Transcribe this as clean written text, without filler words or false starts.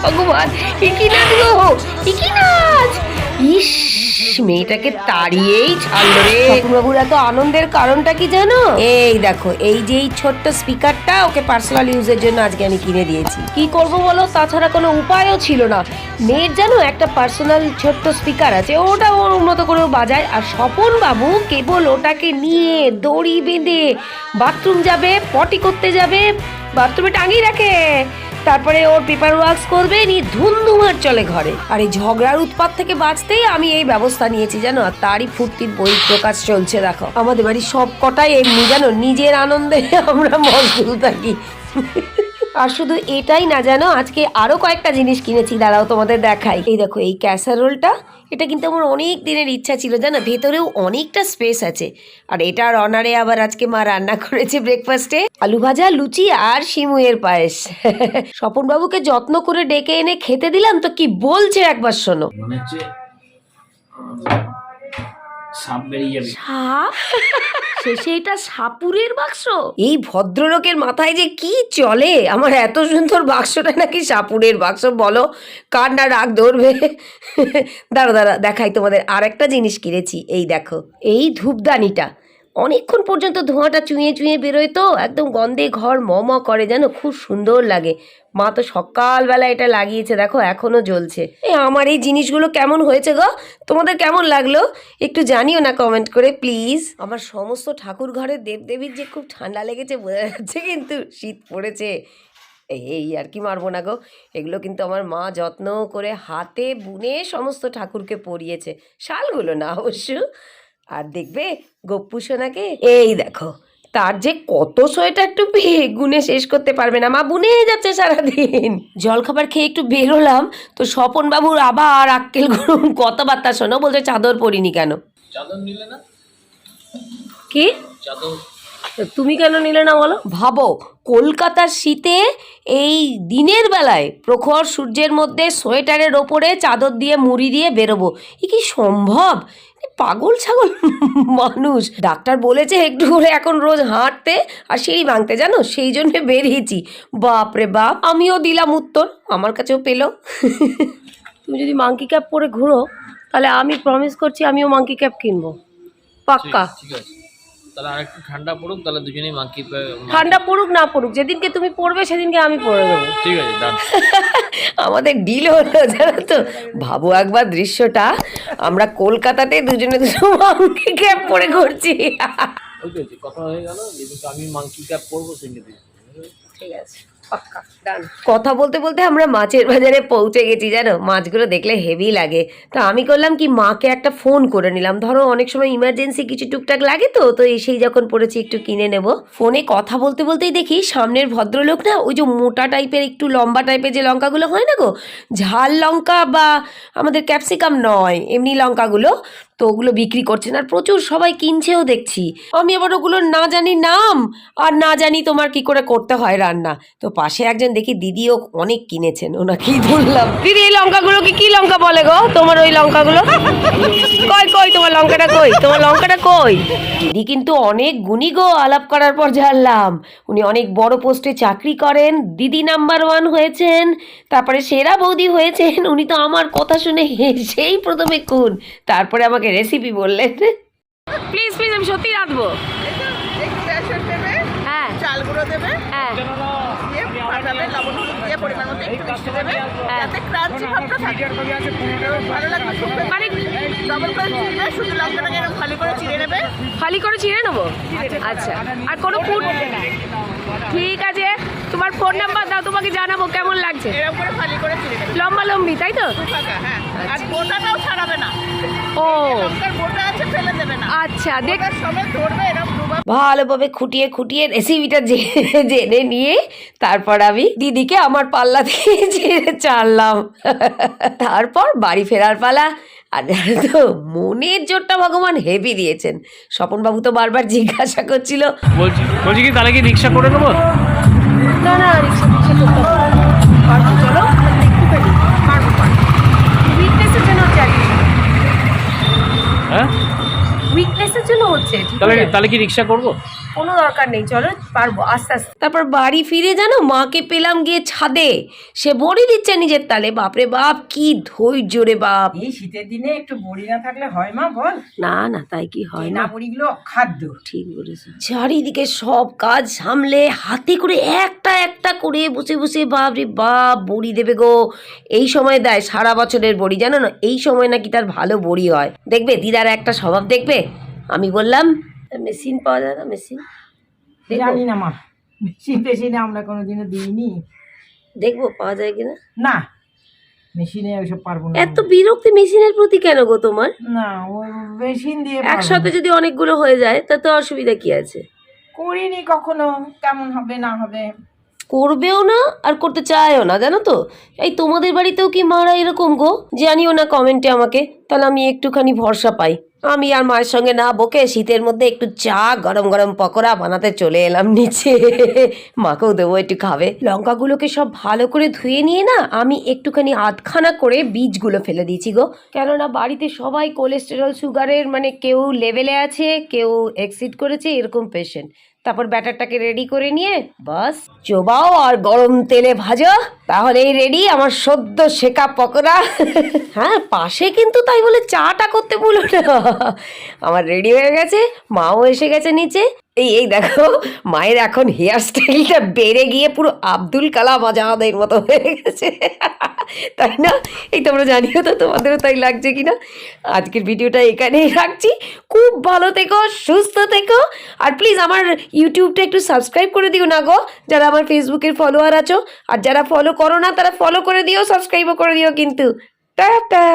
ভগবান, কি নাচ গো, কি নাচ! ইস, মেয়েটাকে তাড়িয়েই ছাড়লো রে। বাবুর এত আনন্দের কারণটা কি জানো? এই দেখো, এই যে এই ছোট্ট স্পিকারটা ওকে পার্সোনাল ইউজের জন্য আজকে আমি কিনে দিয়েছি। কি করব বলো, তাছাড়া কোনো উপায়ও ছিল না। মেয়ের জানো একটা পার্সোনাল ছোট্ট স্পিকার আছে, ওটা ওর মতো করেও বাজায়। আর স্বপন বাবু কেবল ওটাকে নিয়ে দড়ি বেঁধে বাথরুম যাবে, পটি করতে যাবে, বাথরুমে টাঙিয়ে রাখে, তারপরে ওর পেপার ওয়ার্কস করবে, নিয়ে ধুমধুমার চলে ঘরে। আর এই ঝগড়ার উৎপাত থেকে বাঁচতেই আমি এই ব্যবস্থা নিয়েছি জানো। আর তারই ফুর্তির বই প্রকাশ চলছে দেখো। আমাদের বাড়ির সব কটাই এমনি জানো, নিজের আনন্দে আমরা মশগুল থাকি। আর শুধু এটাই না জানো, আজকে আরো কয়েকটা জিনিস কিনেছি, দাঁড়াও তোমাদের দেখাই। এই দেখো, এই ক্যাসারোলটা, এটা কিন্তু আমার অনেক দিনের ইচ্ছা ছিল জানো, ভেতরেও অনেকটা স্পেস আছে। আর এটার অনারে আবার আজকে মা রান্না করেছে ব্রেকফাস্টে আলু ভাজা, লুচি আর শিমুয়ের পায়েস। স্বপন বাবুকে যত্ন করে ডেকে এনে খেতে দিলাম, তো কি বলছে একবার শোনো। মনে হচ্ছে সাপ বেরিয়ে যাবে। সাপ? শেষে এটা সাপুরের বাক্স? এই ভদ্রলোকের মাথায় যে কি চলে! আমার এত সুন্দর বাক্সটা নাকি সাপুরের বাক্স, বলো কার না রাগ ধরবে। দাঁড়া দাঁড়া দেখাই তোমাদের, আর একটা জিনিস কিনেছি। এই দেখো, এই ধূপদানিটা অনেকক্ষণ পর্যন্ত ধোঁয়াটা চুঁয়ে চুঁয়ে বেরোয়, তো একদম গন্ধে ঘর ম ম করে, যেন খুব সুন্দর লাগে। মা তো সকালবেলা এটা লাগিয়েছে, দেখো এখনো জ্বলছে। আমার এই জিনিসগুলো কেমন হয়েছে গো, তোমাদের কেমন লাগলো একটু জানিও না কমেন্ট করে প্লিজ। আমার সমস্ত ঠাকুর ঘরের দেবদেবীর যে খুব ঠান্ডা লেগেছে বোঝা যাচ্ছে, কিন্তু শীত পড়েছে এই আর কি, মারবো না গো। এগুলো কিন্তু আমার মা যত্ন করে হাতে বুনে সমস্ত ঠাকুরকে পরিয়েছে, শালগুলো না অবশ্য। আর দেখবে গপ্পু সোনাকে, এই দেখো তার যে কত সোয়েটার টুপি গুনে শেষ করতে পারবে না, মা বুনে যাচ্ছে সারাদিন। জলখাবার খেয়ে একটু বেরোলাম, তো স্বপন বাবুর আবার আক্কেল গরম কথাবার্তা শোনো, বলছে চাদর পরিনি কেন। চাদর নিলে না? কি চাদর তুমি কেন নিলে না বলো? ভাবো, কলকাতার শীতে এই দিনের বেলায় প্রখর সূর্যের মধ্যে সোয়েটারের ওপরে চাদর দিয়ে মুড়ি দিয়ে বেরোবো, এ কি সম্ভব? পাগল ছাগল মানুষ। ডাক্তার বলেছে একটু করে এখন রোজ হাঁটতে আর সিঁড়ি ভাঙতে, জানো, সেই জন্য বেরিয়েছি। বাপরে বাপ, আমিও দিলাম উত্তর, আমার কাছেও পেলো। তুমি যদি মাঙ্কি ক্যাপ পরে ঘুরো, তাহলে আমি প্রমিস করছি আমিও মাঙ্কি ক্যাপ কিনবো, পাক্কা। ঠিক আছে, তাহলে আর একটু ঠান্ডা পড়ুক, তাহলে দুজনেই মাঙ্কি। ঠান্ডা পড়ুক না পড়ুক, যেদিনকে তুমি পড়বে সেদিনকে আমি পরে দেবো। ঠিক আছে, ডান। আমাদের ডিল হলো, জানো তো। ভাবো একবার দৃশ্যটা, আমরা কলকাতাতে দুজনে মাঙ্কি ক্যাপ পরে ঘুরছি। ওকে, কথা হয়ে গেল, যেহেতু আমি মাঙ্কি ক্যাপ পরবো সেদিকে। ঠিক আছে, পাক্কা ডান। কথা বলতে বলতে আমরা মাছের বাজারে পৌঁছে গেছি, জানো, মাছগুলো দেখলে হেভি লাগে। তা আমি করলাম কি, মাকে একটা ফোন করে নিলাম, ধরো অনেক সময় ইমার্জেন্সি কিছু টুকটাক লাগে, তো এসেই যখন পড়েছি একটু কিনে নেব। ফোনে কথা বলতে বলতেই দেখি সামনের ভদ্রলোক না, ওই যে মোটা টাইপের একটু লম্বা টাইপের যে লঙ্কাগুলো হয় না গো, ঝাল লঙ্কা বা আমাদের ক্যাপসিকাম নয়, এমনি লঙ্কাগুলো, তো ওগুলো বিক্রি করছেন আর প্রচুর সবাই কিনছেও দেখছি। আমি আবার ওগুলোর না জানি নাম, আর না জানি তোমার কি করে করতে হয় রান্না। তো পাশে একজন দেখি দিদিও অনেক কিনেছেন, ওনাকে বললাম, দিদি এই লঙ্কাগুলো কি লঙ্কা বলে গো তোমার, ওই লঙ্কাগুলো কই কই, তোমার লঙ্কাটা কই, তোমার লঙ্কাটা কই? দিদি কিন্তু অনেক গুণী গো, আলাপ করার পর জানলাম উনি অনেক বড় পোস্টে চাকরি করেন, দিদি নাম্বার 1 হয়েছেন, তারপরে সেরা বৌদি হয়েছেন। উনি তো আমার কথা শুনে সেই প্রথমে খুন, তারপরে আমাকে রেসিপি বললেন। প্লিজ প্লিজ, আমি সত্যি রাঁধবো। একটু বেসন দেবে, হ্যাঁ চাল গুঁড়ো দেবে, হ্যাঁ দিয়ে ফাটাবে, লবণ হলুদ দিয়ে পরিমাণ মতো একটু মিষ্টি দেবে, যাতে ক্রাঞ্চি ভাবটা থাকে। ভালো লাগবে শুকনো, মানে ডবল করে চিড়বে, শুধু লঙ্কাটাকে এরকম খালি করে চিড়ে নেবে। খালি করে চিড়ে নেবো? আচ্ছা, আর কোনো ফুড? ঠিক আছে, তোমার ফোন নাম্বার দাও, তোমাকে জানাবো কেমন লাগছে। এরকম করে খালি করে চিড়ে নেবে, লম্বা লম্বি, তাই তো? ফাঁকা, হ্যাঁ। আর বোটাটাও ছাড়াবে না, ও লঙ্কার বোটা আছে ফেলে দেবে না। আচ্ছা, দেখ ওটার সময় ধরবে এরকম ডুবা। ভালোভাবে খুঁটিয়ে খুঁটিয়ে রেসিপিটা জেনে নিয়ে তারপর আমি দিদিকে আমার পাল্লা দিয়ে ছেড়ে ছাড়লাম। তারপর বাড়ি ফেরার পালা। আর জানো তো, মনের জোরটা ভগবান হেভি দিয়েছেন। স্বপনবাবু তো বারবার জিজ্ঞাসা করছিল, বলছি কি তাহলে কি রিক্সা করে নেবো? না না, রিক্সা করতে পারবো, চলো একটুখানি পারবো, উইকনেসের জন্য হচ্ছে আর কি। হ্যাঁ, উইকনেসের জন্য হচ্ছে, ঠিক আছে? তাহলে কি রিক্সা করবো? কোনো দরকার নেই, চলো পারবো আস্তে আস্তে। তারপর বাড়ি ফিরে জানো মাকে পেলাম গিয়ে ছাদে, সে বড়ি দিচ্ছে নিজের তালে। বাপরে বাপ কি ধৈর্য রে বাপ। এই শীতের দিনে একটু বড়ি না থাকলে হয় মা বল? না না তাই কি হয় না না, বড়িগুলো অখাদ্য। ঠিক বলেছো। চারিদিকে সব কাজ সামলে হাতে করে একটা একটা করে বসে বসে বাপরে বাপ বড়ি দেবে গো। এই সময় দেয় সারা বছরের বড়ি, জানো না এই সময় নাকি তার ভালো বড়ি হয়। দেখবে দিদার একটা স্বভাব দেখবে, আমি বললাম মেশিন পাওয়া যায় না, মেশিন জানি না মা, মেশিন টেশিনে আমরা কোনোদিনও দিইনি। দেখবো পাওয়া যায় কিনা। না মেশিনে ওইসব পারবো না। এত বিরক্তি মেশিনের প্রতি কেন গো তোমার? না ওই মেশিন দিয়ে পারবো একসাথে না। যদি অনেকগুলো হয়ে যায় তাতে অসুবিধা কি আছে? করিনি কখনো, কেমন হবে না হবে। করবেও না আর করতে চায়ও না, জানো তো। এই তোমাদের বাড়িতেও কি মারা এরকম গো? জানিও না কমেন্টে আমাকে, তাহলে আমি একটুখানি ভরসা পাই। আমি আর মায়ের সঙ্গে না বকে শীতের মধ্যে একটু চা গরম গরম পকোড়া বানাতে চলে এলাম নিচে। মাকেও দেবো একটু খাবে। লঙ্কাগুলোকে সব ভালো করে ধুয়ে নিয়ে না আমি একটুখানি আধখানা করে বীজগুলো ফেলে দিয়েছি গো। কেননা বাড়িতে সবাই কোলেস্টেরল সুগারের মানে কেউ লেভেলে আছে, কেউ এক্সিড করেছে, এরকম পেশেন্ট। তারপর ব্যাটারটাকে রেডি করে নিয়ে বাস চোবাও আর গরম তেলে ভাজো, তাহলেই রেডি আমার সদ্য শেখা পকোড়া। হ্যাঁ পাশে কিন্তু তাই বলে চাটা করতে ভুলো না। আমার রেডি হয়ে গেছে, মাও এসে গেছে নিচে। এই দেখো মায়ের এখন হেয়ার স্টাইলটা বেড়ে গিয়ে পুরো আব্দুল কালাম আজাদের মতো হয়ে গেছে, তাই না? এই তোমরা জানিও তো তোমাদেরও তাই লাগছে কিনা। আজকের ভিডিওটা এখানেই রাখছি। খুব ভালো থেকো, সুস্থ থেকো, আর প্লিজ আমার ইউটিউবটা একটু সাবস্ক্রাইব করে দিও না গো, যারা আমার ফেসবুকের ফলোয়ার আছো। আর যারা ফলো করো না তারা ফলো করে দিও, সাবস্ক্রাইবও করে দিও কিন্তু। টাটা।